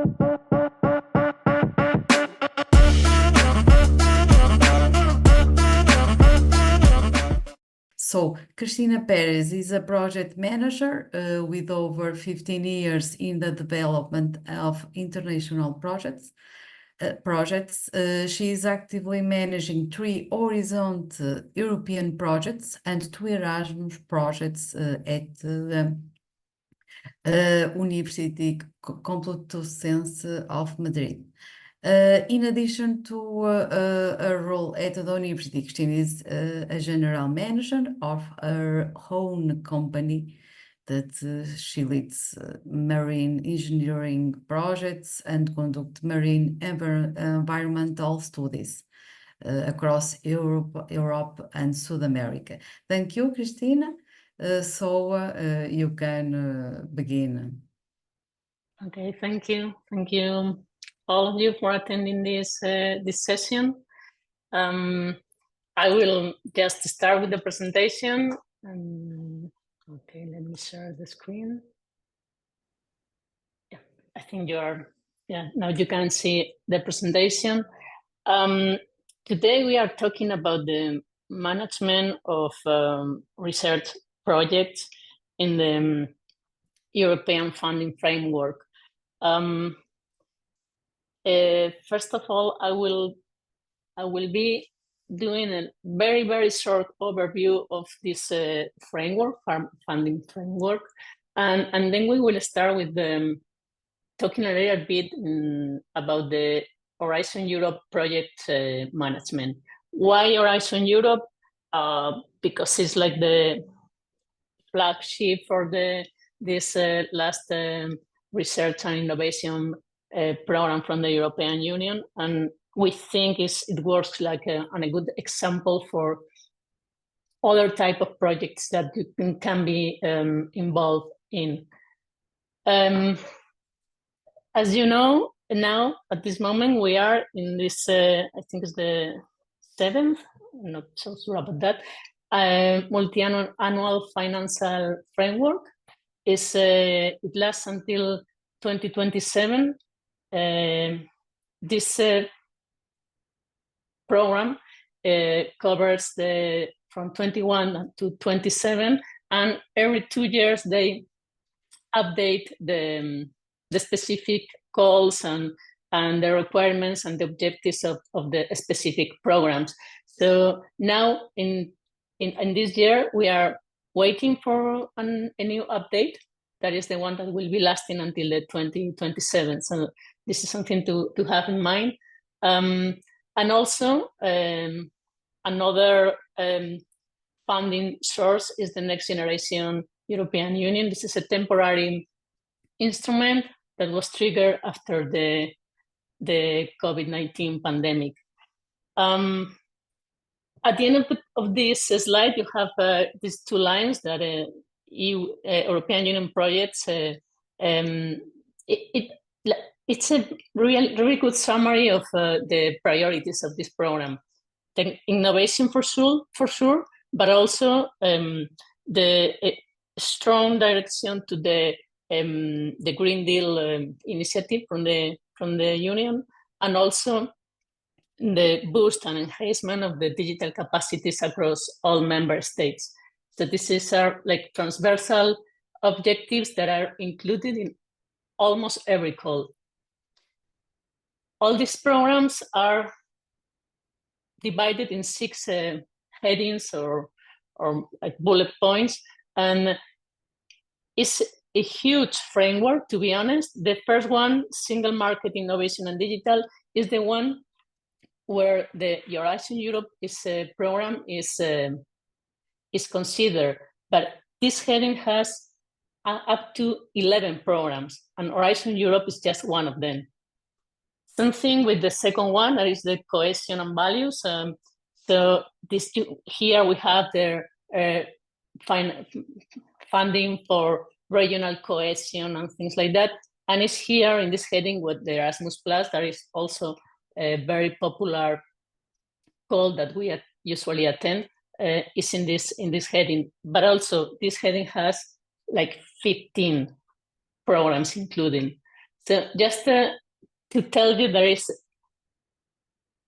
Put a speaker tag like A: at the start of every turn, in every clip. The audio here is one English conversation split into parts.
A: So, Cristina Pérez is a project manager with over 15 years in the development of international projects. She is actively managing 3 Horizon European projects and 2 Erasmus projects at the University Complutense of Madrid. In addition to her role at the university, Cristina is a general manager of her own company that she leads marine engineering projects and conduct marine environmental studies across Europe and South America. Thank you, Cristina. You can begin.
B: Okay, thank you. Thank you all of you for attending this session. I will just start with the presentation. Okay, let me share the screen. Yeah, I think now you can see the presentation. Today we are talking about the management of research projects in the European funding framework. First of all, I will be doing a very, very short overview of this framework, funding framework, and then we will start with talking a little bit about the Horizon Europe project management. Why Horizon Europe? Because it's like the flagship for this last research and innovation program from the European Union, and we think it works like a good example for other type of projects that you can be involved in. As you know, now at this moment we are in this, I think it's the 7th, I'm not so sure about that, multi-annual financial framework. It lasts until 2027. This program covers from 21 to 27, and every 2 years they update the specific goals and the requirements and the objectives of the specific programs. So now in this year we are waiting for a new update. That is the one that will be lasting until the 2027. So this is something to have in mind. And also another funding source is the Next Generation European Union. This is a temporary instrument that was triggered after the COVID-19 pandemic. At the end of this slide, you have these 2 lines that European Union projects. It's a really good summary of the priorities of this program. The innovation for sure, but also the strong direction to the Green Deal initiative from the Union, and also the boost and enhancement of the digital capacities across all member states. So these are like transversal objectives that are included in almost every call. All these programs are divided in 6 headings or like bullet points, and it's a huge framework, to be honest. The first one, Single Market, Innovation and Digital, is the one where the Horizon Europe program is considered, but this heading has up to 11 programs, and Horizon Europe is just one of them. Something with the second one, that is the cohesion and values. So here we have the funding for regional cohesion and things like that, and it's here in this heading with the Erasmus Plus. That is also a very popular call that we usually attend. Is in this heading, but also this heading has like 15 programs including. So just to tell you,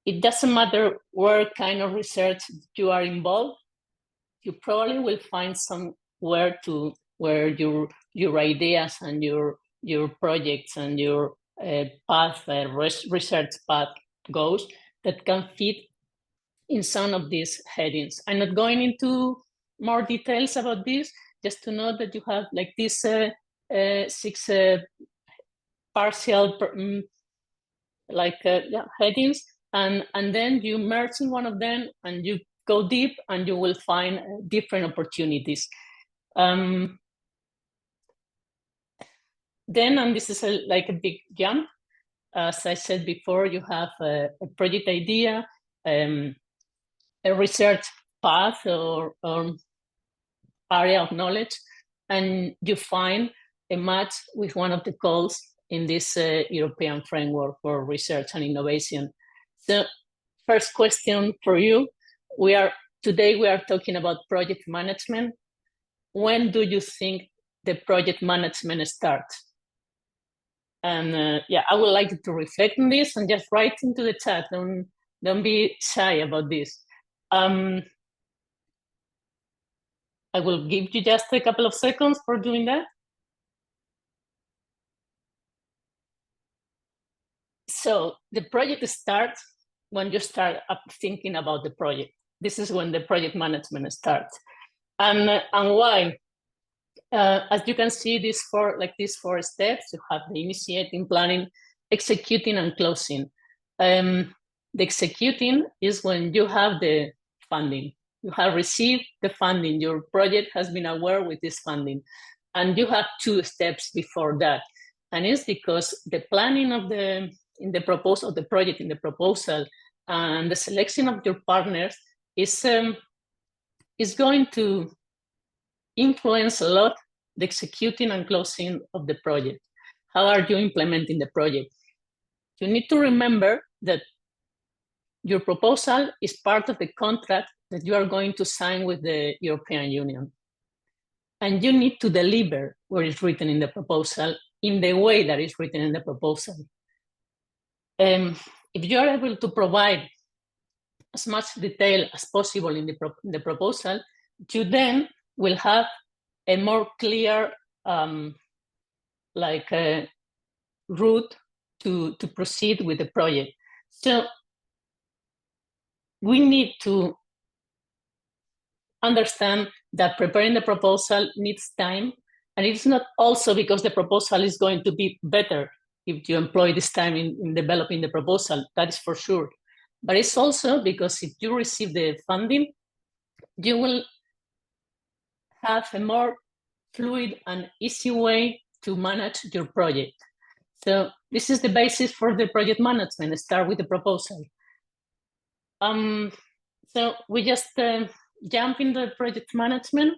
B: it doesn't matter what kind of research you are involved, you probably will find somewhere where your ideas and your projects and your research path goes that can fit in some of these headings. I'm not going into more details about this, just to know that you have like these 6 partial headings, and then you merge in one of them and you go deep and you will find different opportunities. Then, and this is like a big jump, as I said before, you have a project idea, a research path or area of knowledge, and you find a match with one of the goals in this European framework for research and innovation. So first question for you, today we are talking about project management. When do you think the project management starts? And I would like you to reflect on this and just write into the chat. Don't be shy about this. I will give you just a couple of seconds for doing that. So the project starts when you start up thinking about the project. This is when the project management starts. And why? As you can see, these four steps. You have the initiating, planning, executing, and closing. The executing is when you have the funding. You have received the funding. Your project has been aware with this funding. And you have 2 steps before that. And it's because the planning of the project, in the proposal, and the selection of your partners is going to influence a lot the executing and closing of the project. How are you implementing the project? You need to remember that your proposal is part of the contract that you are going to sign with the European Union. And you need to deliver what is written in the proposal in the way that is written in the proposal. If you are able to provide as much detail as possible in the proposal, you then will have a more clear route to proceed with the project. So we need to understand that preparing the proposal needs time, and it's not also because the proposal is going to be better if you employ this time in developing the proposal. That is for sure. But it's also because if you receive the funding, you will have a more fluid and easy way to manage your project. So this is the basis for the project management. Start with the proposal. So we just jump into project management.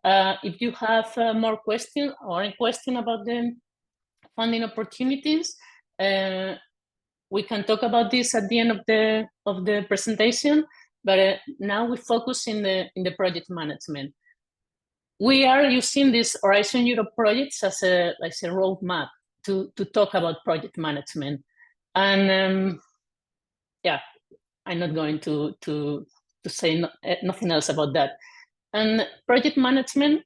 B: If you have more questions or a question about the funding opportunities, we can talk about this at the end of the presentation. But now we focus in the project management. We are using this Horizon Europe projects as a roadmap to talk about project management. And I'm not going to say nothing else about that. And project management,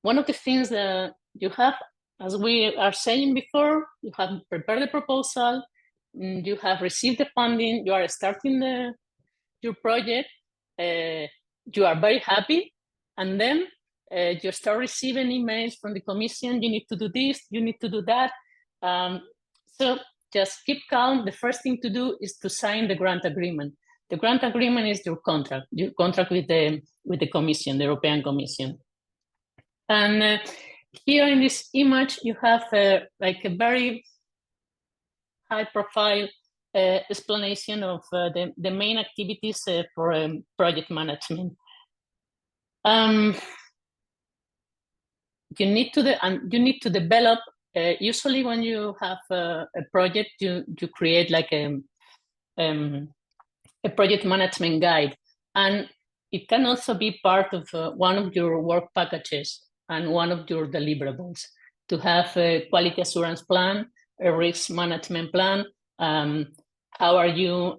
B: one of the things that you have, as we are saying before, you have prepared the proposal, you have received the funding, you are starting your project, you are very happy, and then you start receiving emails from the Commission, you need to do this, you need to do that. So just keep calm. The first thing to do is to sign the grant agreement. The grant agreement is your contract with the Commission, the European Commission. And here in this image, you have a very high-profile explanation of the main activities for project management. You need to develop. Usually, when you have a project, you create like a project management guide, and it can also be part of one of your work packages and one of your deliverables. to have a quality assurance plan, a risk management plan. How are you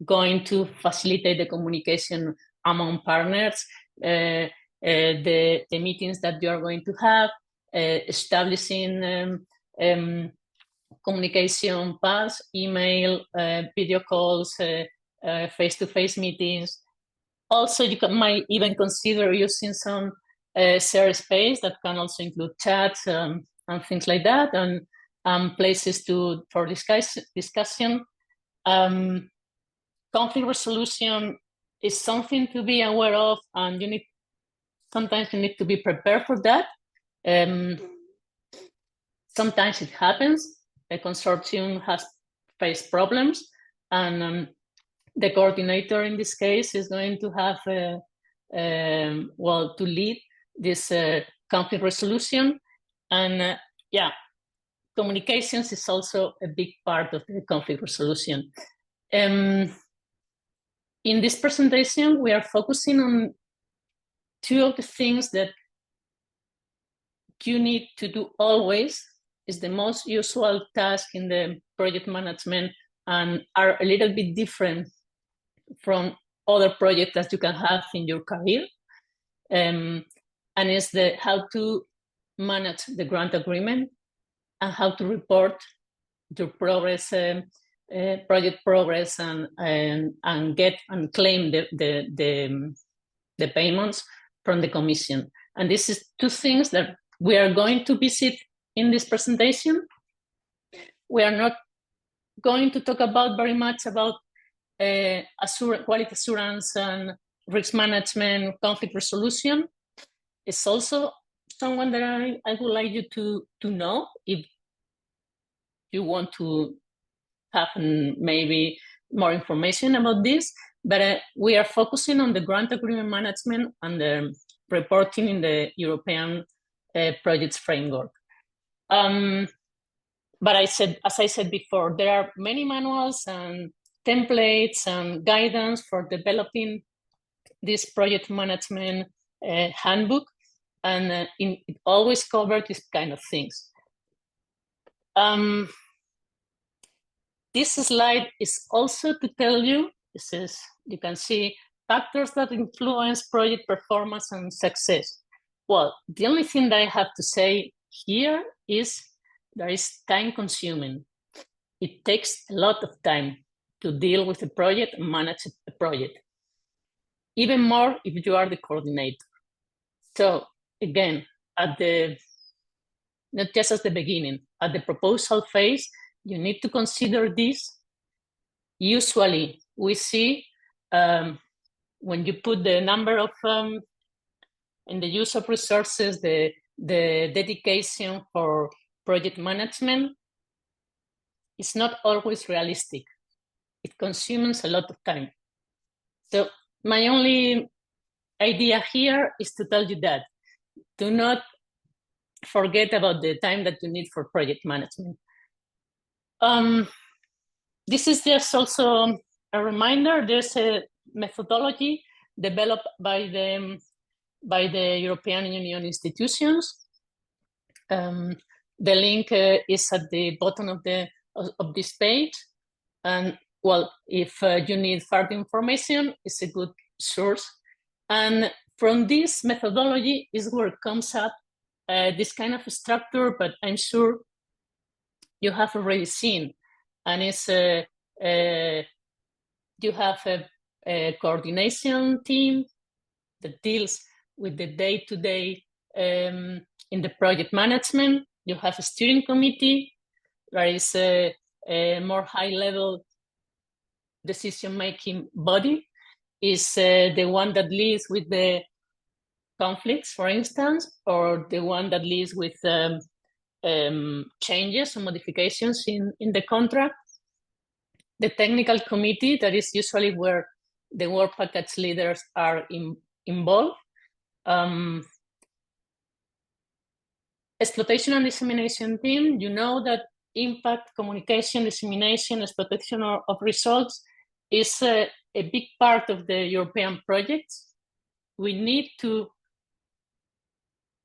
B: going to facilitate the communication among partners, the meetings that you are going to have, establishing communication paths, email, video calls, face-to-face meetings. Also, you might even consider using some shared space that can also include chats and things like that, and places for discussion. Conflict resolution is something to be aware of, and sometimes you need to be prepared for that. Sometimes it happens. A consortium has faced problems, and the coordinator in this case is going to have to lead this conflict resolution. And communications is also a big part of the conflict resolution. In this presentation, we are focusing on two of the things that you need to do always. Is the most usual task in the project management and are a little bit different from other projects that you can have in your career. And it's how to manage the grant agreement and how to report your progress, project progress, and get and claim the payments from the Commission. And this is two things that we are going to visit in this presentation. We are not going to talk about very much about quality assurance and risk management, conflict resolution. It's also someone that I would like you to know if you want to have maybe more information about this. But we are focusing on the grant agreement management and the reporting in the European projects framework. But as I said before, there are many manuals and templates and guidance for developing this project management handbook, and it always covers this kind of things. This slide is also to tell you, you can see factors that influence project performance and success. Well, the only thing that I have to say here is that it's time consuming. It takes a lot of time to deal with a project and manage a project. Even more if you are the coordinator. So again, not just at the beginning, at the proposal phase, you need to consider this. Usually we see when you put the number of and the use of resources, the dedication for project management is not always realistic. It consumes a lot of time. So my only idea here is to tell you that do not forget about the time that you need for project management. This is just also a reminder. There's a methodology developed by the European Union institutions. The link is at the bottom of this page. And well, if you need further information, it's a good source. And from this methodology is where it comes up this kind of structure, but I'm sure you have already seen. And it's you have a coordination team that deals with the day-to-day in the project management. You have a steering committee. There is a more high-level decision-making body. Is the one that leads with the conflicts, for instance, or the one that leads with changes or modifications in the contract. The technical committee, that is usually where the work package leaders are involved. Exploitation and dissemination team, you know that impact, communication, dissemination, exploitation of results is a big part of the European projects. We need to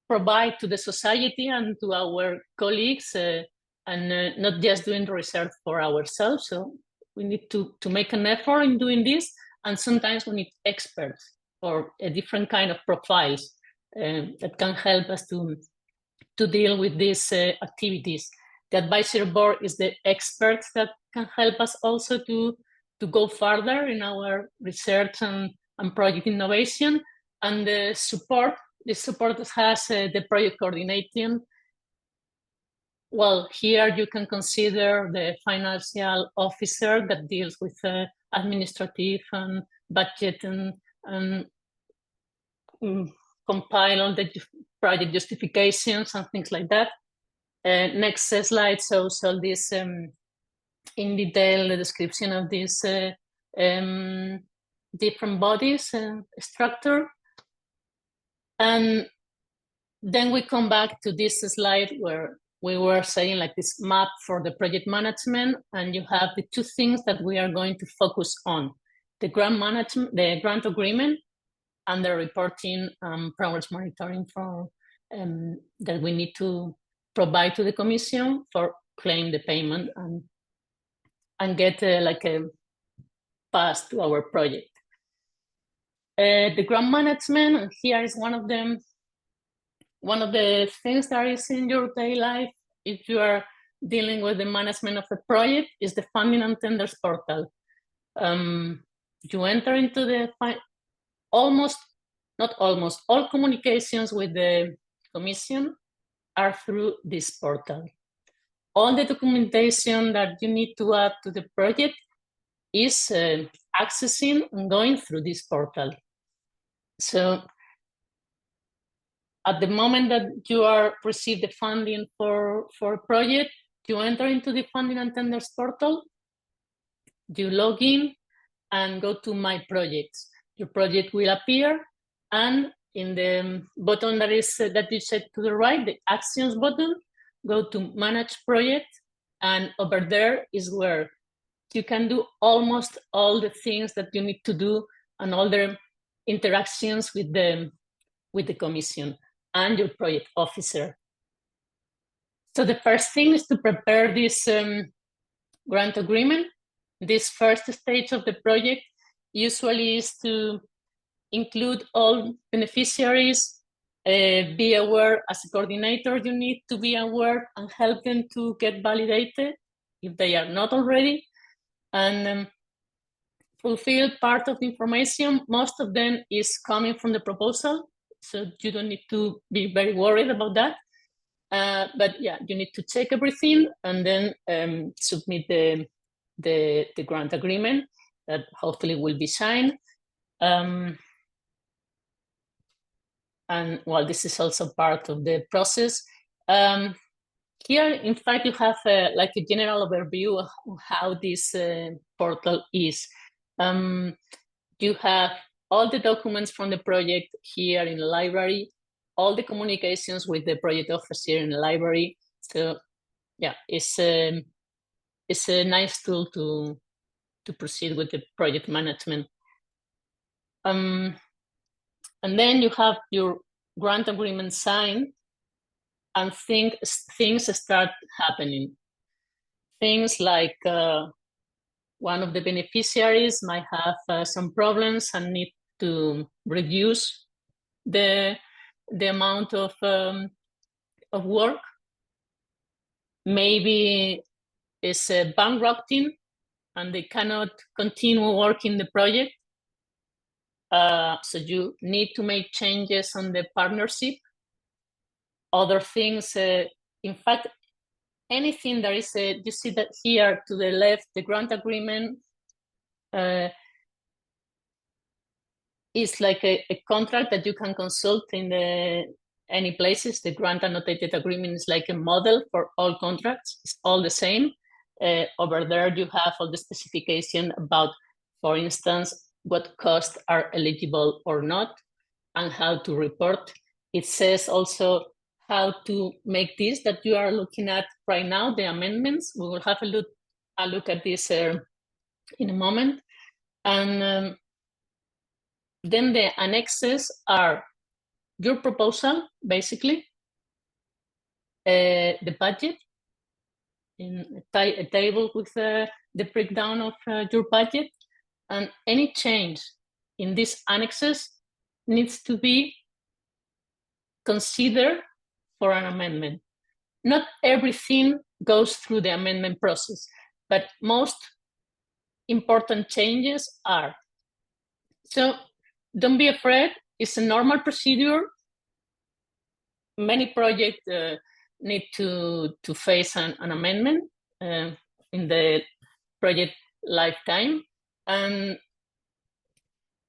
B: provide to the society and to our colleagues, and not just doing research for ourselves. So we need to make an effort in doing this, and sometimes we need experts or a different kind of profiles that can help us to deal with these activities. The advisory board is the experts that can help us also to go further in our research and project innovation. And the support has the project coordinating. Well, here you can consider the financial officer that deals with administrative and budget and compile all the project justifications and things like that. Next slide shows all this in detail, the description of these different bodies and structure. And then we come back to this slide where we were saying like this map for the project management, and you have the two things that we are going to focus on: the grant management, the grant agreement, and the reporting progress monitoring for that we need to provide to the Commission for claim the payment and get like a pass to our project. The grant management, and here is one of them. One of the things that is in your daily life, if you are dealing with the management of the project, is the funding and tenders portal. You enter into the all communications with the Commission are through this portal. All the documentation that you need to add to the project is accessing and going through this portal. So at the moment that you receive the funding for a project, you enter into the funding and tenders portal, you log in and go to My Projects. Your project will appear, and in the button that you set to the right, the Actions button, go to Manage Project, and over there is where you can do almost all the things that you need to do and all the interactions with the Commission and your project officer. So the first thing is to prepare this grant agreement. This first stage of the project usually is to include all beneficiaries, be aware as a coordinator, you need to be aware and help them to get validated if they are not already, and fulfill part of the information. Most of them is coming from the proposal, so you don't need to be very worried about that. But yeah, you need to check everything and then submit the grant agreement that hopefully will be signed. And well, this is also part of the process. Here, in fact, you have like a general overview of how this portal is. You have all the documents from the project here in the library, all the communications with the project officer in the library. So yeah, it's a nice tool to proceed with the project management. And then you have your grant agreement signed, and things start happening. Things like one of the beneficiaries might have some problems and need to reduce the amount of work. Maybe it's bankrupting and they cannot continue working the project. So you need to make changes on the partnership. Other things, in fact, anything that is, you see that here to the left, the grant agreement is like a contract that you can consult in any places. The grant annotated agreement is like a model for all contracts. It's all the same. Over there, you have all the specification about, for instance, what costs are eligible or not, and how to report. It says also how to make this that you are looking at right now, the amendments. We will have a look at this in a moment. And then the annexes are your proposal, basically, the budget, in a table with the breakdown of your budget, and any change in these annexes needs to be considered for an amendment. Not everything goes through the amendment process, but most important changes are. So don't be afraid, it's a normal procedure. Many projects need to face an amendment in the project lifetime. And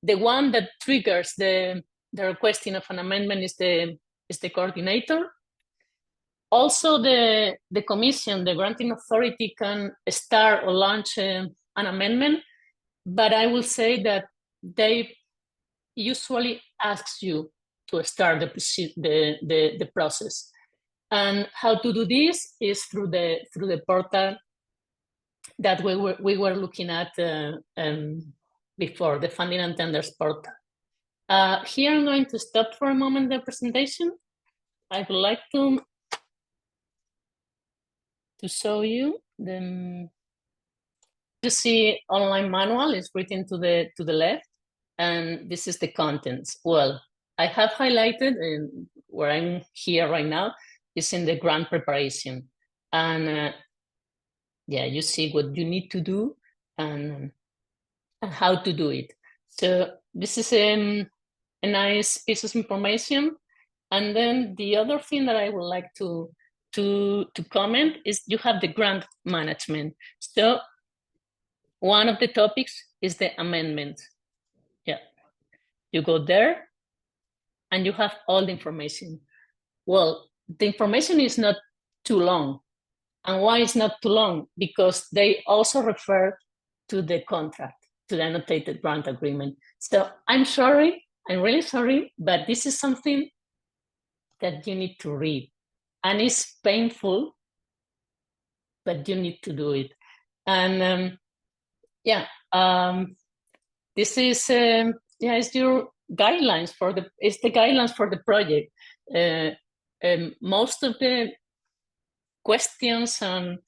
B: the one that triggers the requesting of an amendment is the coordinator. Also, the commission, the granting authority, can start or launch an amendment, but I will say that they usually ask you to start the process. And how to do this is through the portal that we were looking at before, the funding and tenders portal. Here I'm going to stop for a moment the presentation. I would like to show you the. You see, online manual is written to the left, and this is the contents. Well, I have highlighted where I'm here right now is in the grant preparation, and yeah, you see what you need to do and how to do it. So this is a nice piece of information. And then the other thing that I would like to comment is you have the grant management. So one of the topics is the amendment. Yeah, you go there and you have all the information. Well, the information is not too long. And why is not too long? Because they also refer to the contract, to the annotated grant agreement. So I'm sorry, I'm really sorry, but this is something that you need to read. And it's painful, but you need to do it. And this is it's your guidelines for the guidelines for the project. Most of the questions and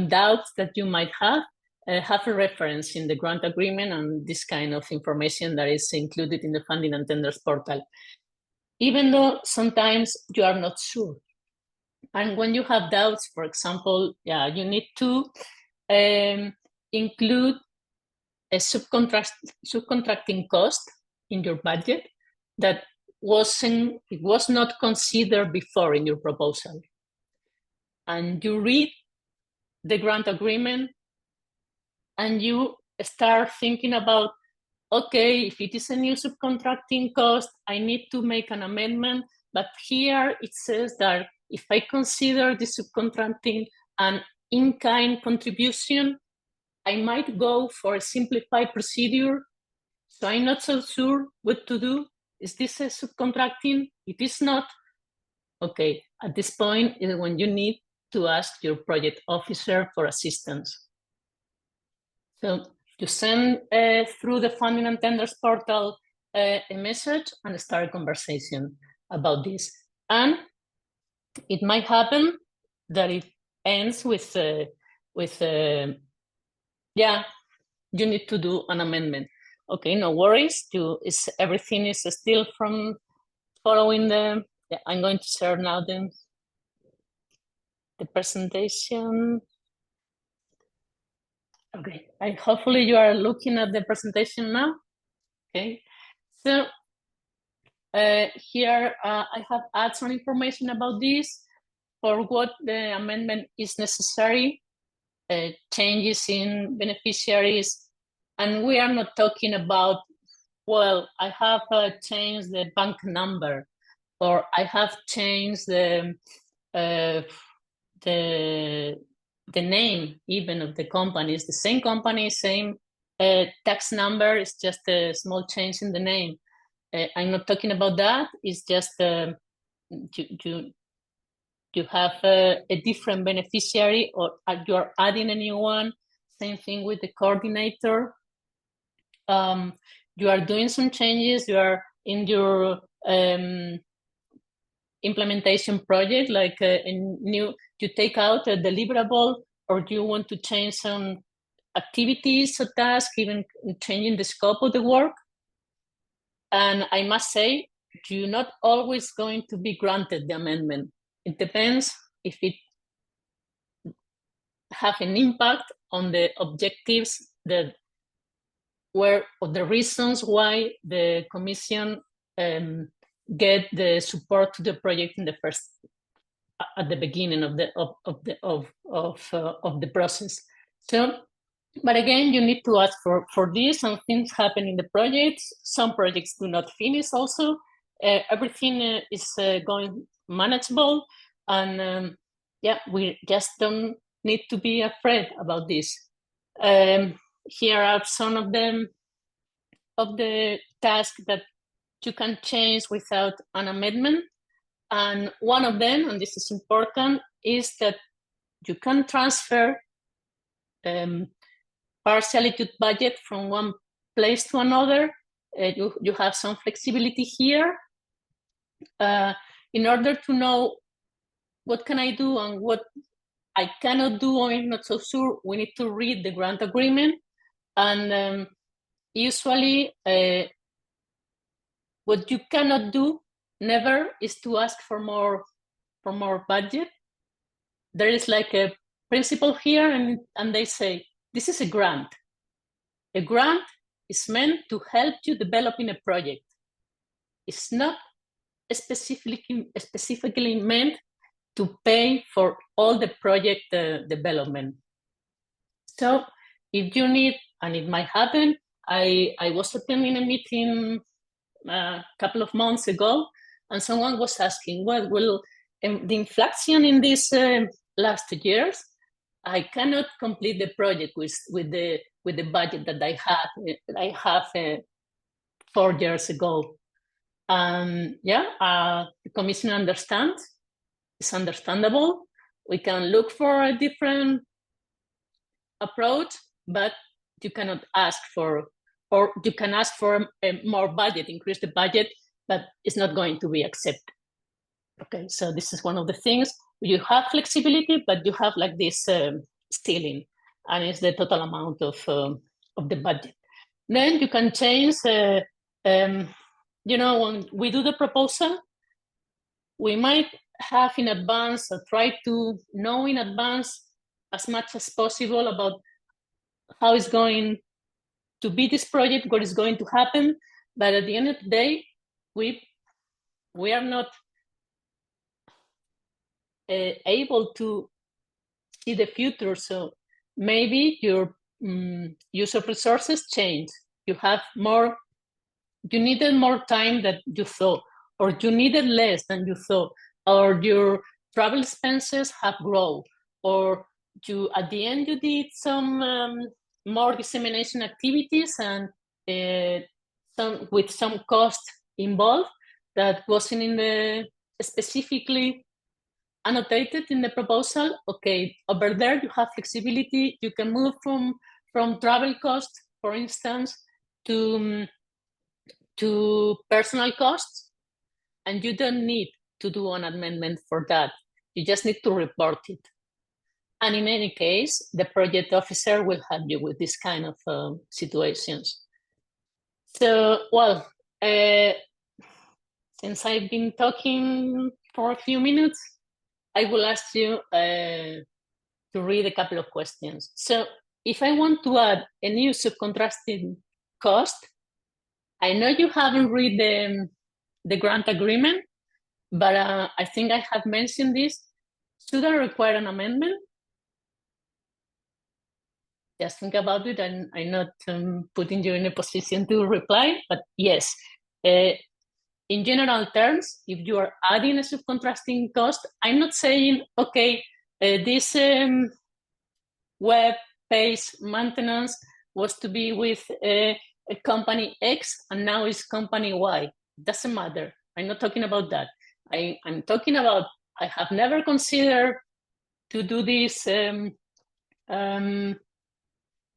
B: doubts that you might have a reference in the grant agreement and this kind of information that is included in the funding and tenders portal, even though sometimes you are not sure. And when you have doubts, for example, you need to include a subcontracting cost in your budget that was not considered before in your proposal. And you read the grant agreement and you start thinking about, okay, if it is a new subcontracting cost, I need to make an amendment. But here it says that if I consider the subcontracting an in-kind contribution, I might go for a simplified procedure. So I'm not so sure what to do. Is this a subcontracting? It is not. Okay, at this point is when you need to ask your project officer for assistance. So you send through the funding and tenders portal a message and start a conversation about this. And it might happen that it ends with you need to do an amendment. Okay, no worries. Everything is still from following the. I'm going to share now the presentation. Okay, hopefully you are looking at the presentation now. Okay, so here I have added some information about this for what the amendment is necessary, changes in beneficiaries, and we are not talking about, well, I have changed the bank number, or I have changed the name even of the company. It's the same company, same tax number, it's just a small change in the name. I'm not talking about that. It's just you have a different beneficiary, or you are adding a new one. Same thing with the coordinator. You are doing some changes. You are in your implementation project, like you take out a deliverable, or do you want to change some activities or tasks, even changing the scope of the work. And I must say, you're not always going to be granted the amendment. It depends if it have an impact on the objectives that were, or the reasons why the Commission get the support to the project in the first, at the beginning of the process. So, but again, you need to ask for this, and things happen in the projects. Some projects do not finish also. Everything is going manageable, and yeah, we just don't need to be afraid about this. Here are some of them, of the tasks that you can change without an amendment. And one of them, and this is important, is that you can transfer partially to budget from one place to another. You have some flexibility here. In order to know what can I do and what I cannot do, or I'm not so sure, we need to read the grant agreement. And usually what you cannot do never is to ask for more budget. There is like a principle here, and they say, this is a grant. A grant is meant to help you develop in a project. It's not specifically meant to pay for all the project development. So if you need, and it might happen, I was attending a meeting a couple of months ago, and someone was asking, well, will the inflation in these last years, I cannot complete the project with the budget that I have 4 years ago. Yeah, the Commission understands. It's understandable. We can look for a different approach, but you cannot ask for, or you can ask for more budget, increase the budget, but it's not going to be accepted. Okay, so this is one of the things. You have flexibility, but you have like this ceiling, and it's the total amount of the budget. Then you can change, you know, when we do the proposal, we might have in advance, or try to know in advance as much as possible about how it's going to be this project, what is going to happen. But at the end of the day, we are not able to see the future. So maybe your use of resources change. You have more, you needed more time than you thought, or you needed less than you thought, or your travel expenses have grown, or you, at the end, you did some more dissemination activities, and with some cost involved that wasn't in the specifically annotated in the proposal. Okay, over there you have flexibility. You can move from travel costs, for instance, to personal costs, and you don't need to do an amendment for that. You just need to report it. And in any case, the project officer will help you with this kind of situations. So, well, since I've been talking for a few minutes, I will ask you to read a couple of questions. So if I want to add a new subcontracting cost, I know you haven't read the grant agreement, but I think I have mentioned this. Should I require an amendment? Just think about it, and I'm not putting you in a position to reply, but yes. In general terms, if you are adding a subcontracting cost, I'm not saying, okay, this web page maintenance was to be with a company X and now it's company Y. Doesn't matter. I'm not talking about that. I'm talking about, I have never considered to do this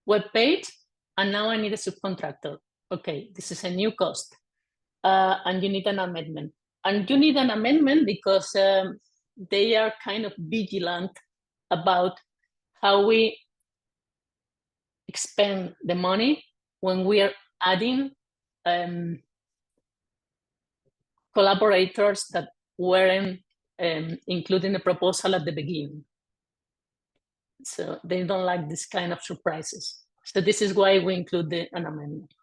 B: web page, and now I need a subcontractor. Okay, this is a new cost, and you need an amendment. And you need an amendment because they are kind of vigilant about how we expend the money when we are adding collaborators that weren't included in the proposal at the beginning. So they don't like this kind of surprises. So this is why we include an amendment.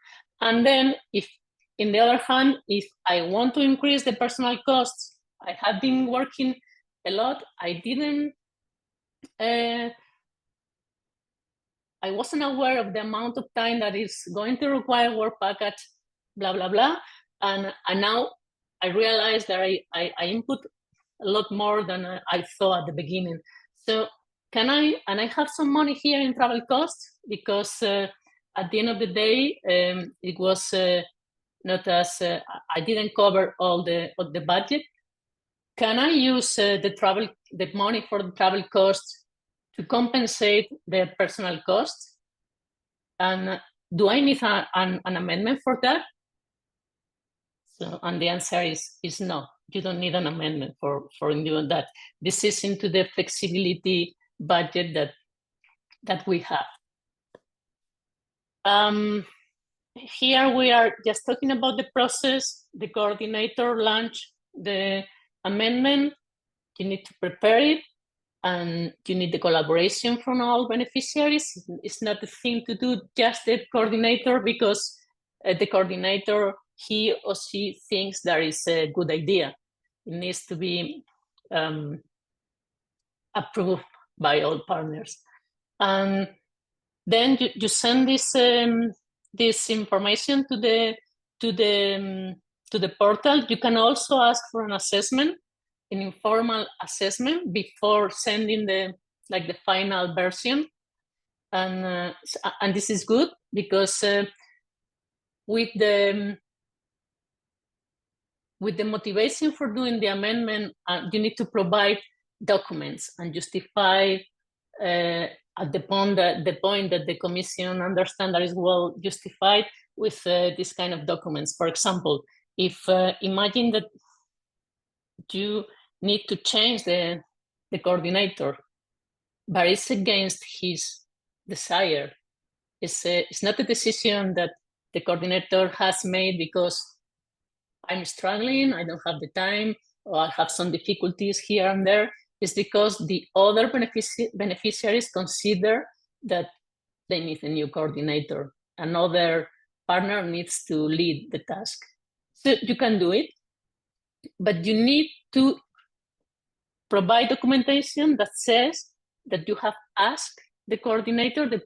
B: And then if, in the other hand, if I want to increase the personal costs, I have been working a lot. I wasn't aware of the amount of time that is going to require work package, blah, blah, blah. And now I realized that I input a lot more than I thought at the beginning. So and I have some money here in travel costs because at the end of the day, it was not as, I didn't cover all the budget. Can I use the money for the travel costs to compensate the personal costs? And do I need an amendment for that? So, and the answer is no. You don't need an amendment for doing that. This is into the flexibility budget that we have. Here we are just talking about the process. The coordinator launched the amendment. You need to prepare it, and you need the collaboration from all beneficiaries. It's not a thing to do just the coordinator because the coordinator, he or she thinks that is a good idea. It needs to be approved by all partners. And then you send this information to the portal. You can also ask for an assessment, an informal assessment before sending the final version. And this is good because with the motivation for doing the amendment, you need to provide documents and justify at the point that the Commission understands that is well justified with this kind of documents. For example, if imagine that you need to change the coordinator, but it's against his desire. It's not a decision that the coordinator has made because I'm struggling, I don't have the time, or I have some difficulties here and there. It's because the other beneficiaries consider that they need a new coordinator. Another partner needs to lead the task. So you can do it, but you need to provide documentation that says that you have asked the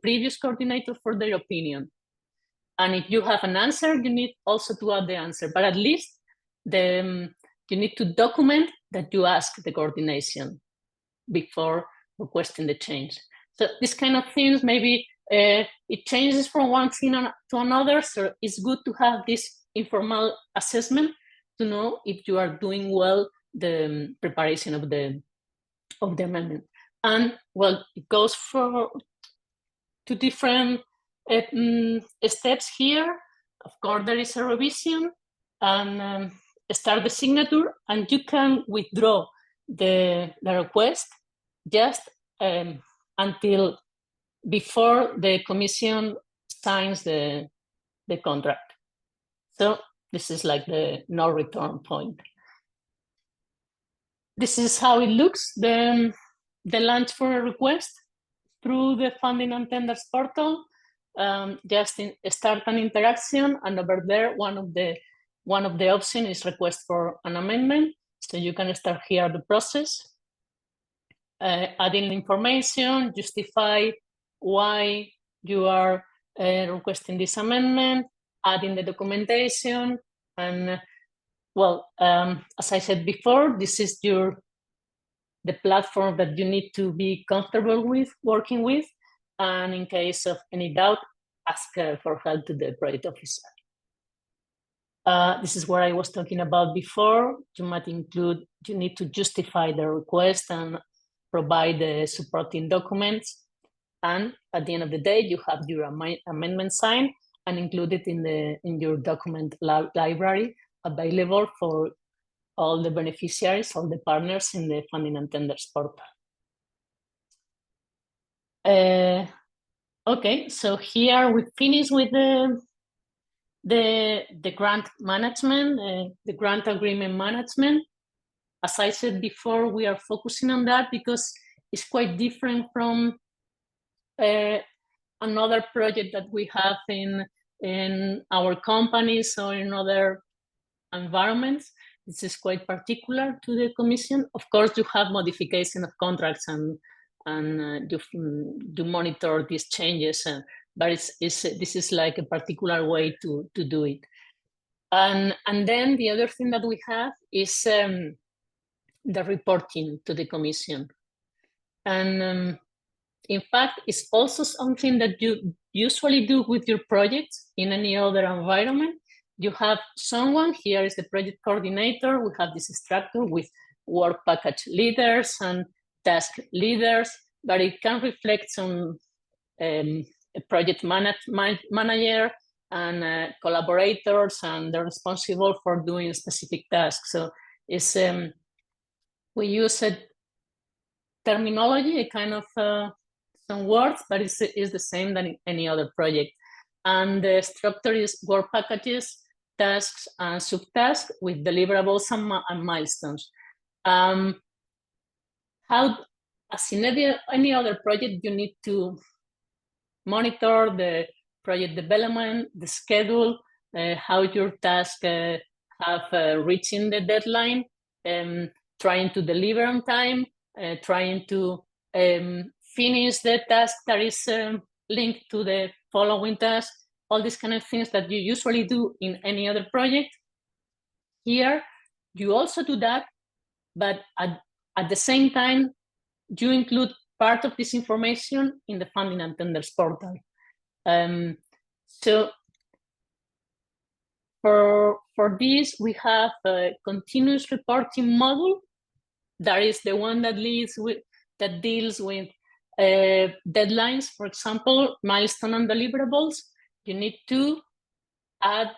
B: previous coordinator, for their opinion. And if you have an answer, you need also to add the answer. But at least you need to document that you ask the coordination before requesting the change. So this kind of things, maybe it changes from one thing to another. So it's good to have this informal assessment to know if you are doing well the preparation of the amendment. And well, it goes to different steps here. Of course, there is a revision and start the signature, and you can withdraw the request just until before the Commission signs the contract. So this is like the no return point. This is how it looks, the launch for a request through the funding and tenders portal. Just start an interaction, and over there, one of the options is request for an amendment. So you can start here the process, adding information, justify why you are requesting this amendment, adding the documentation, and well, as I said before, this is the platform that you need to be comfortable with working with. And in case of any doubt, ask for help to the project officer. This is what I was talking about before. You need to justify the request and provide the supporting documents. And at the end of the day, you have your amendment signed and included in your document library available for all the beneficiaries, all the partners in the funding and tenders portal. Okay, so here we finish with the grant management, the grant agreement management. As I said before, we are focusing on that because it's quite different from another project that we have in our companies or in other environments. This is quite particular to the Commission. Of course, you have modification of contracts and you monitor these changes, but this is like a particular way to do it. And then the other thing that we have is the reporting to the Commission. And in fact, it's also something that you usually do with your projects in any other environment. You have someone, here is the project coordinator, we have this structure with work package leaders and task leaders, but it can reflect some a project manager and collaborators, and they're responsible for doing specific tasks. So it's we use a terminology, a kind of some words, but it's the same than in any other project. And the structure is work packages, tasks, and subtasks with deliverables and milestones. How, as in any other project, you need to monitor the project development, the schedule, how your tasks have reaching the deadline, trying to deliver on time, trying to finish the task that is linked to the following task, all these kind of things that you usually do in any other project. Here, you also do that, but at the same time, you include part of this information in the funding and tenders portal. So for this, we have a continuous reporting module. That is the one that deals with deadlines, for example, milestone and deliverables. You need to add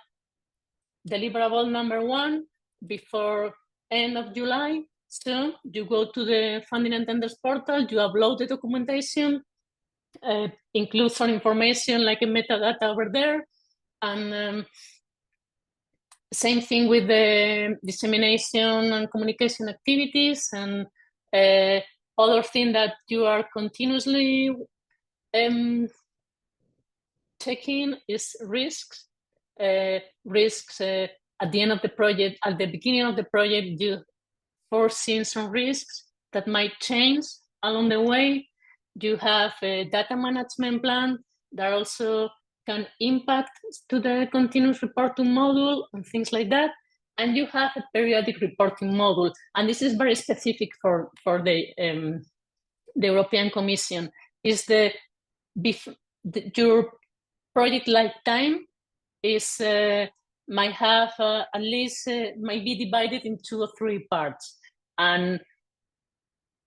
B: deliverable number 1 before end of July. So you go to the funding and tenders portal, you upload the documentation, include some information like a metadata over there, and same thing with the dissemination and communication activities, and other thing that you are continuously checking is risks. Risks at the end of the project, at the beginning of the project, you foresee some risks that might change along the way. You have a data management plan that also can impact to the continuous reporting module and things like that. And you have a periodic reporting module. And this is very specific for the European Commission. Is your project lifetime is might have at least might be divided in 2 or 3 parts. And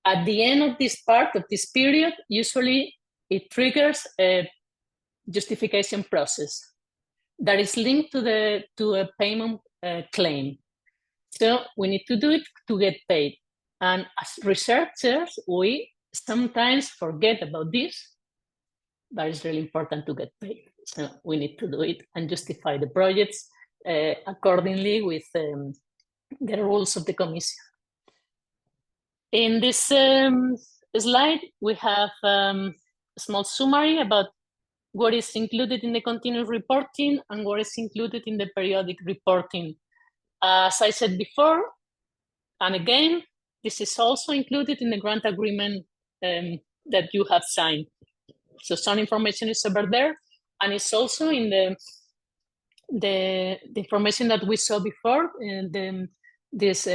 B: at the end of this part of this period, usually it triggers a justification process that is linked to a payment claim. So we need to do it to get paid. And as researchers, we sometimes forget about this, but it's really important to get paid. So we need to do it and justify the projects accordingly with the rules of the Commission. In this slide, we have a small summary about what is included in the continuous reporting and what is included in the periodic reporting. As I said before, and again, this is also included in the grant agreement that you have signed. So some information is over there, and it's also in the information that we saw before, this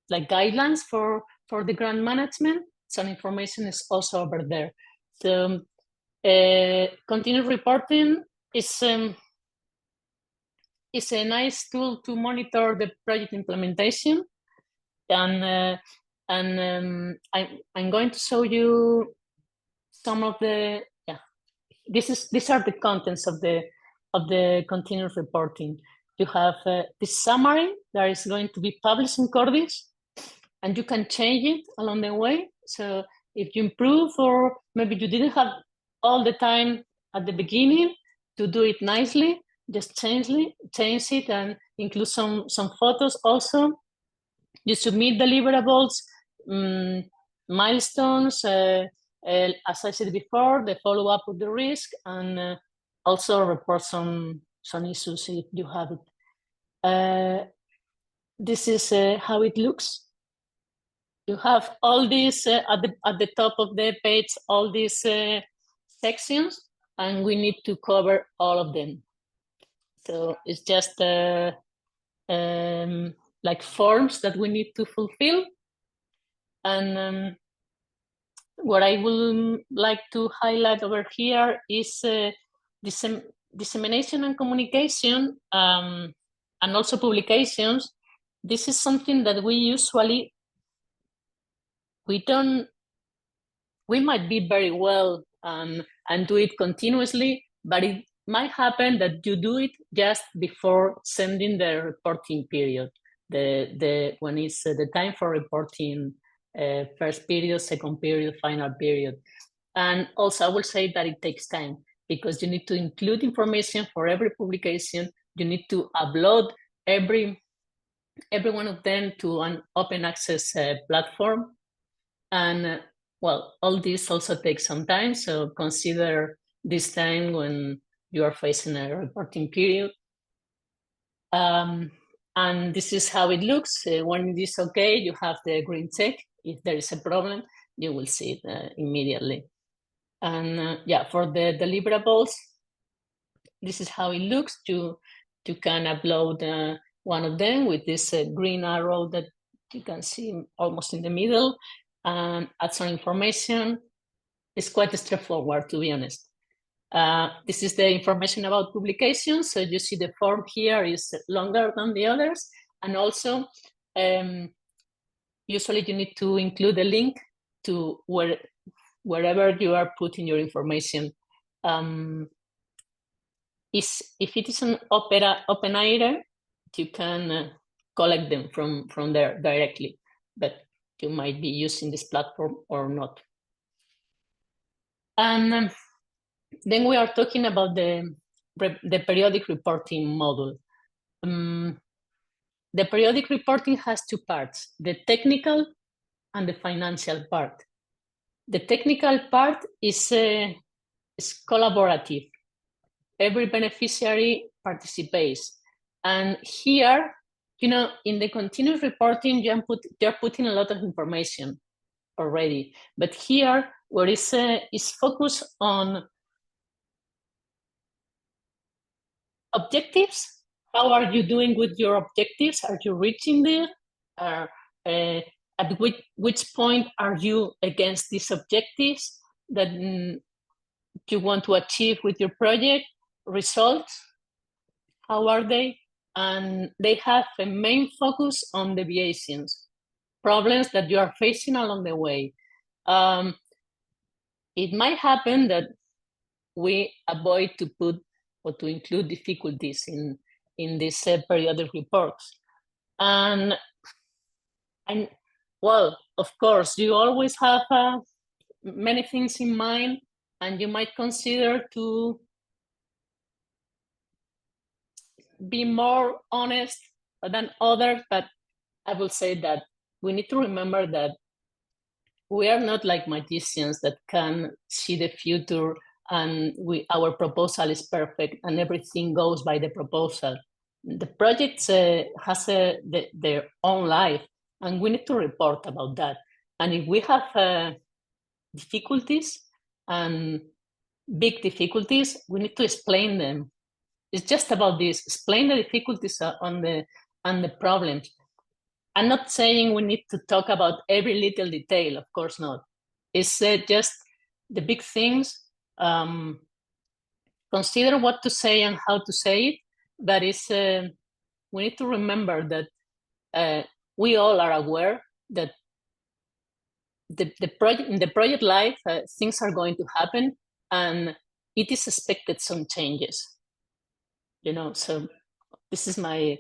B: like guidelines for the grant management. Some information is also over there. So continuous reporting is a nice tool to monitor the project implementation, and I'm going to show you some of the these are the contents of the continuous reporting. you have this summary that is going to be published in Cordis, and you can change it along the way. So if you improve, or maybe you didn't have all the time at the beginning to do it nicely, just change it and include some photos also. You submit deliverables, milestones, as I said before, the follow-up with the risk, and also report some issues if you have it. This is how it looks. You have all these at the top of the page, all these sections, and we need to cover all of them. So it's just like forms that we need to fulfill. And what I would like to highlight over here is dissemination and communication, and also publications. This is something that we might be very well and do it continuously, but it might happen that you do it just before sending the reporting period, when it's the time for reporting, first period, second period, final period. And also I will say that it takes time, because you need to include information for every publication. You need to upload every one of them to an open access platform. And well, all this also takes some time, so consider this time when you are facing a reporting period. And this is how it looks. When it is okay, you have the green check. If there is a problem, you will see it immediately. And yeah, for the deliverables, this is how it looks. You can upload one of them with this green arrow that you can see almost in the middle, and add some information. It's quite straightforward, to be honest. This is the information about publications. So you see the form here is longer than the others. And also, usually you need to include a link to wherever you are putting your information. If it is an open area, you can collect them from there directly, but you might be using this platform or not. And then we are talking about the periodic reporting model. The periodic reporting has two parts, the technical and the financial part. The technical part is collaborative. Every beneficiary participates. And here, in the continuous reporting, you're putting a lot of information already. But here, where is focused on objectives. How are you doing with your objectives? Are you reaching there? At which point are you against these objectives that you want to achieve with your project? Results, how are they? And they have a main focus on deviations, problems that you are facing along the way. It might happen that we avoid to put or to include difficulties in these periodic reports. And well, of course, you always have many things in mind, and you might consider to be more honest than others, but I will say that we need to remember that we are not like magicians that can see the future and our proposal is perfect and everything goes by the proposal. The project has their own life, and we need to report about that. And if we have difficulties and big difficulties, we need to explain them. It's just about this: explain the difficulties and the problems. I'm not saying we need to talk about every little detail, of course not. It's just the big things. Consider what to say and how to say it. That is, we need to remember that we all are aware that in the project life, things are going to happen, and it is expected some changes. So This is my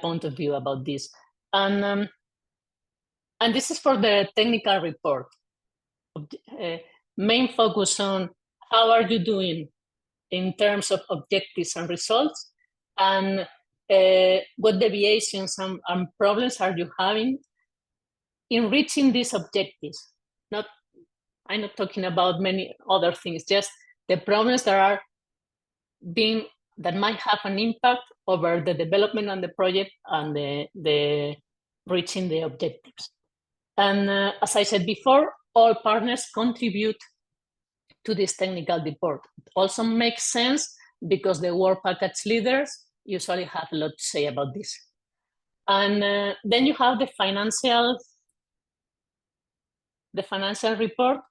B: point of view about this. And this is for the technical report. Main focus on how are you doing in terms of objectives and results, and what deviations and problems are you having in reaching these objectives. I'm not talking about many other things, just the problems that might have an impact over the development on the project and the reaching the objectives. And as I said before, all partners contribute to this technical report. It also makes sense because the work package leaders usually have a lot to say about this. And then you have the financial report.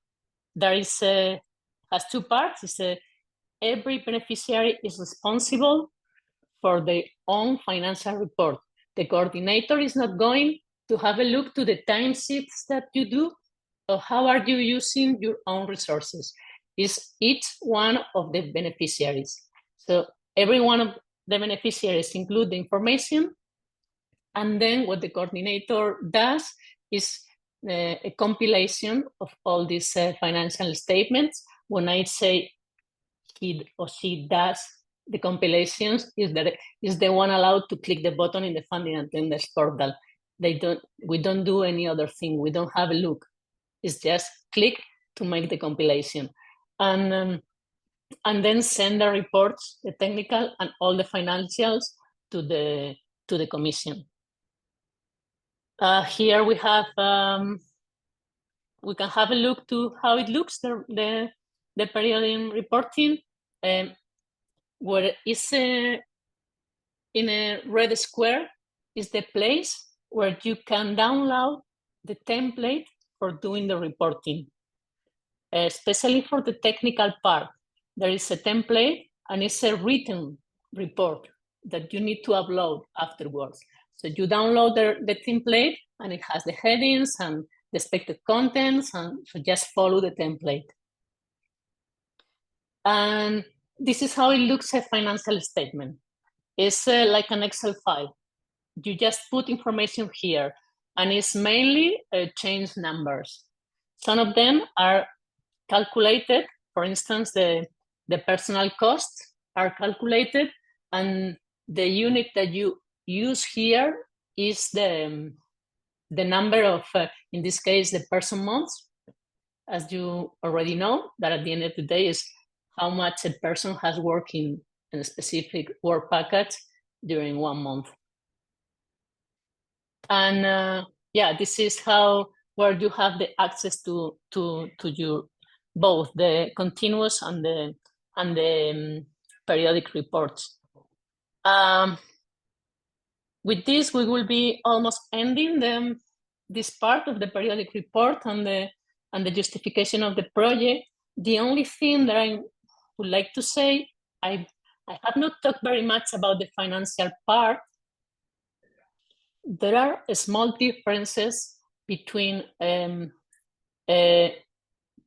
B: There is has two parts. Every beneficiary is responsible for their own financial report. The coordinator is not going to have a look to the timesheets that you do, or how are you using your own resources. It's each one of the beneficiaries. So every one of the beneficiaries include the information, and then what the coordinator does is a compilation of all these financial statements. When I say he or she does the compilations, is the one allowed to click the button in the funding and tenders portal. We don't do any other thing. We don't have a look. It's just click to make the compilation, and then send the reports, the technical and all the financials, to the commission. Here we have we can have a look to how it looks, the periodic reporting, where is in a red square is the place where you can download the template for doing the reporting, especially for the technical part. There is a template and it's a written report that you need to upload afterwards. So you download the template and it has the headings and the expected contents, and so just follow the template. And this is how it looks, a financial statement. It's like an Excel file. You just put information here, and it's mainly change numbers. Some of them are calculated. For instance, the personal costs are calculated, and the unit that you use here is the number of, in this case, the person months. As you already know, that at the end of the day is how much a person has worked in a specific work package during 1 month. And this is where you have the access to your both the continuous and the periodic reports. With this, we will be almost ending this part of the periodic report and the justification of the project. The only thing that I would like to say, I have not talked very much about the financial part. There are small differences between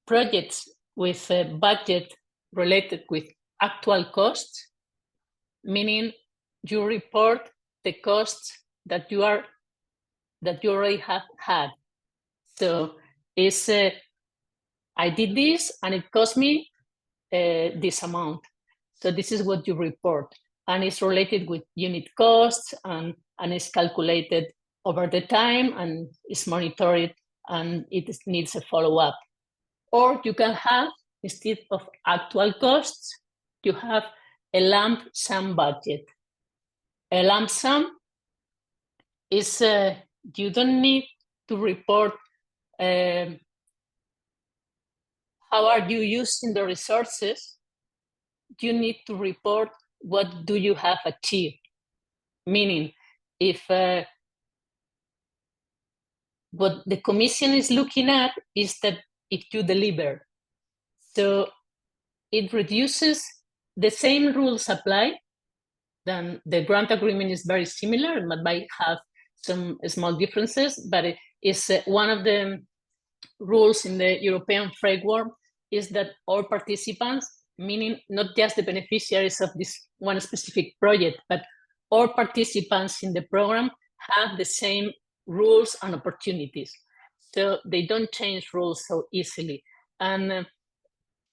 B: projects with a budget related with actual costs, meaning you report the costs that you already have had. So it's I did this and it cost me this amount. So this is what you report, and it's related with unit costs, and it's calculated over the time, and it's monitored, and it needs a follow-up. Or you can have, instead of actual costs, you have a lump sum budget. A lump sum is you don't need to report how are you using the resources. You need to report what do you have achieved. Meaning, if what the commission is looking at is that if you deliver. So it reduces, the same rules apply. Then the grant agreement is very similar, but might have some small differences, but it is one of the rules in the European framework is that all participants, meaning not just the beneficiaries of this one specific project, but all participants in the program have the same rules and opportunities. So they don't change rules so easily. And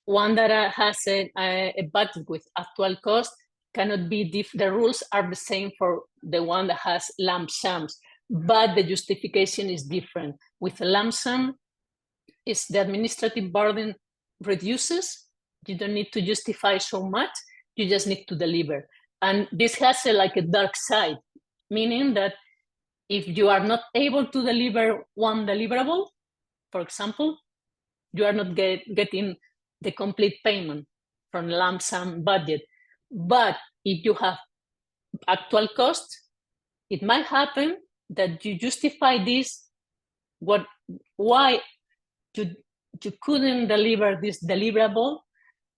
B: one that has a budget with actual cost cannot be the rules are the same for the one that has lump sums, but the justification is different. With a lump sum, is the administrative burden reduces. You don't need to justify so much. You just need to deliver. And this has like a dark side, meaning that if you are not able to deliver one deliverable, for example, you are not getting the complete payment from lump sum budget. But if you have actual costs, it might happen that you justify this, why you couldn't deliver this deliverable,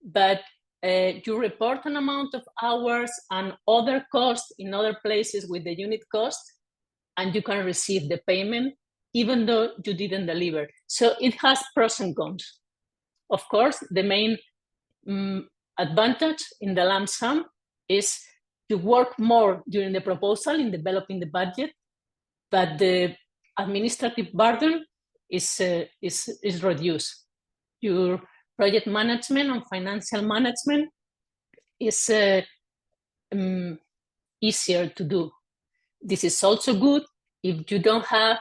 B: but you report an amount of hours and other costs in other places with the unit cost, and you can receive the payment even though you didn't deliver. So it has pros and cons. Of course, the main advantage in the lump sum is to work more during the proposal in developing the budget, but the administrative burden is reduced. Your project management and financial management is easier to do. This is also good if you don't have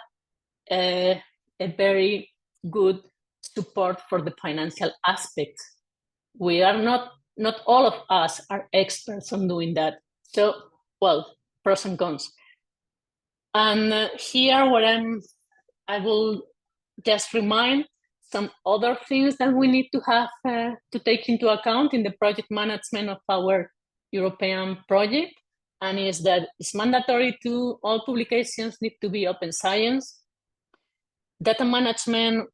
B: a very good support for the financial aspects. We are not all of us are experts on doing that. So, well, pros and cons. And here what I will just remind some other things that we need to have to take into account in the project management of our European project. And is that it's mandatory to all publications need to be open science. Data management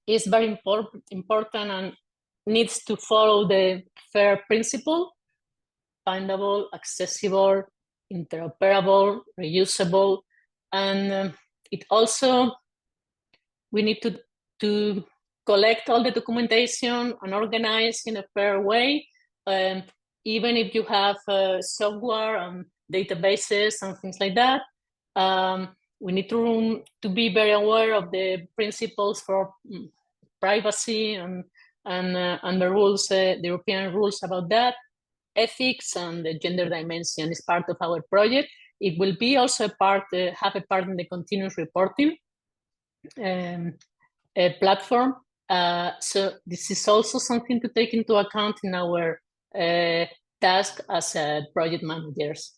B: is very important and needs to follow the FAIR principle: findable, accessible, interoperable, reusable. And it also, we need to collect all the documentation and organize in a fair way. Even if you have software and databases and things like that, we need to be very aware of the principles for privacy and the rules, the European rules about that. Ethics and the gender dimension is part of our project. It will be also have a part in the continuous reporting platform. So this is also something to take into account in our task as project managers.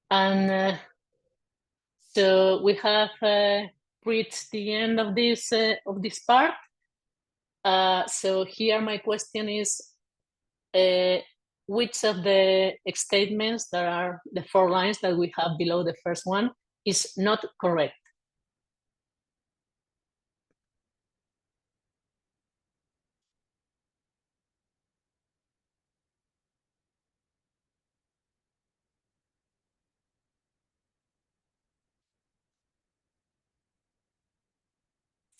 B: And so we have reached the end of this part. So here my question is, which of the statements that are the 4 lines that we have below the first one is not correct?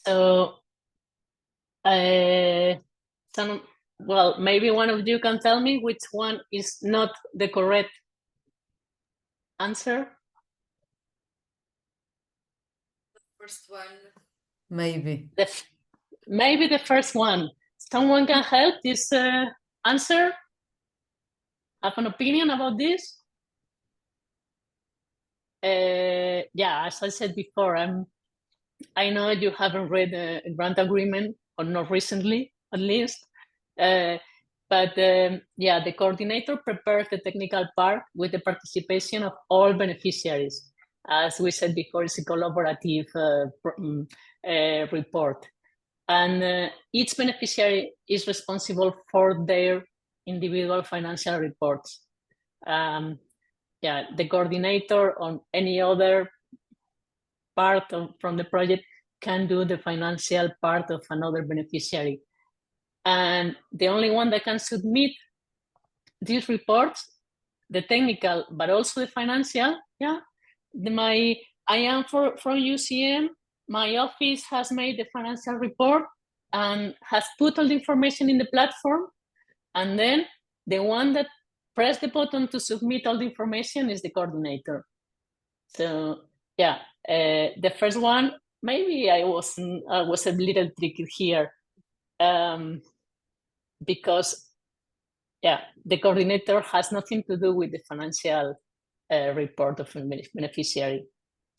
B: So, well, maybe one of you can tell me which one is not the correct answer.
A: First one, maybe.
B: Maybe the first one. Someone can help this answer? Have an opinion about this? Yeah, as I said before, I know you haven't read a grant agreement, or not recently, at least. But yeah, the coordinator prepares the technical part with the participation of all beneficiaries. As we said before, it's a collaborative report. And each beneficiary is responsible for their individual financial reports. Yeah, the coordinator on any other part from the project can do the financial part of another beneficiary. And the only one that can submit these reports, the technical, but also the financial, yeah. I am from UCM, my office has made the financial report and has put all the information in the platform. And then the one that press the button to submit all the information is the coordinator. So yeah, the first one, maybe I was a little tricky here, because yeah, the coordinator has nothing to do with the financial report of a beneficiary.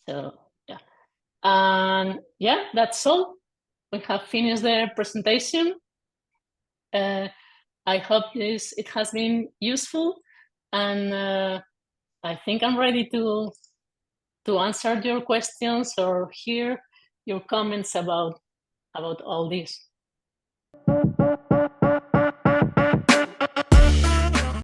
B: So yeah, and yeah, that's all. We have finished the presentation. I hope it has been useful, and I think I'm ready to answer your questions or hear your comments about all this.